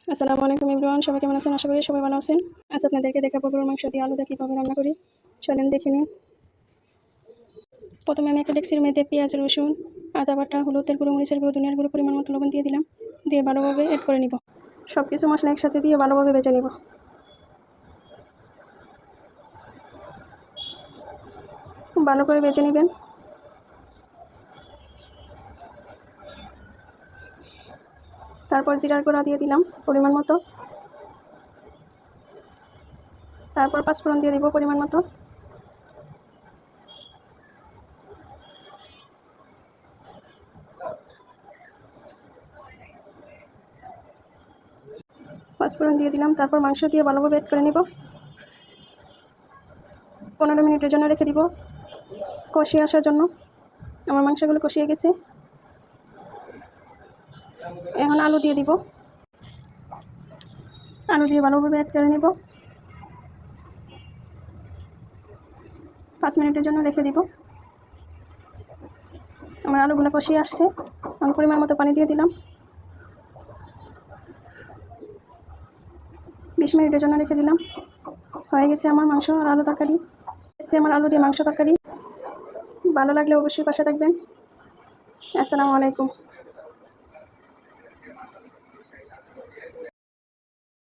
আসসালামু আলাইকুম এভরিওয়ান, সবাই কেমন আছেন? আশা করি সবাই ভালো আছেন। আজ আপনাদেরকে দেখাবো গরুর মাংস দিয়ে আলুটা কীভাবে রান্না করি। চলেন দেখে নিন। প্রথমে আমি একটা ডেক্সির মধ্যে পেঁয়াজ, রসুন, আদা বাটা, হলুদের গুঁড়ো, মরিচের গুঁড়ো, ধনিয়ার গুঁড়ো, পরিমাণ মতো লবণ দিয়ে দিলাম। দিয়ে ভালোভাবে অ্যাড করে নিব। সব কিছু মশলা একসাথে দিয়ে ভালোভাবে ভেজে নিব। ভালো করে ভেজে নেবেন। তারপর জিরার গুঁড়া দিয়ে দিলাম পরিমাণ মতো। তারপর পাঁচফোড়ন দিয়ে দিব পরিমাণ মতো। পাঁচফোড়ন দিয়ে দিলাম। তারপর মাংস দিয়ে ভালোভাবে অ্যাড করে নিব। 15 মিনিটের জন্য রেখে দিব কষিয়ে আসার জন্য। আমার মাংসগুলো কষিয়ে গেছে। এখন আলু দিয়ে দিব। আলু দিয়ে ভালোভাবে অ্যাড করে নিব। 5 মিনিটের জন্য রেখে দিব। আমার আলুগুলো কষিয়ে আসছে। আমি পরিমাণ মতো পানি দিয়ে দিলাম। 20 মিনিটের জন্য রেখে দিলাম। হয়ে গেছে আমার মাংস আর আলু তরকারি। আমার আলু দিয়ে মাংস তরকারি। ভালো লাগলে অবশ্যই পাশে থাকবেন। আসসালামু আলাইকুম।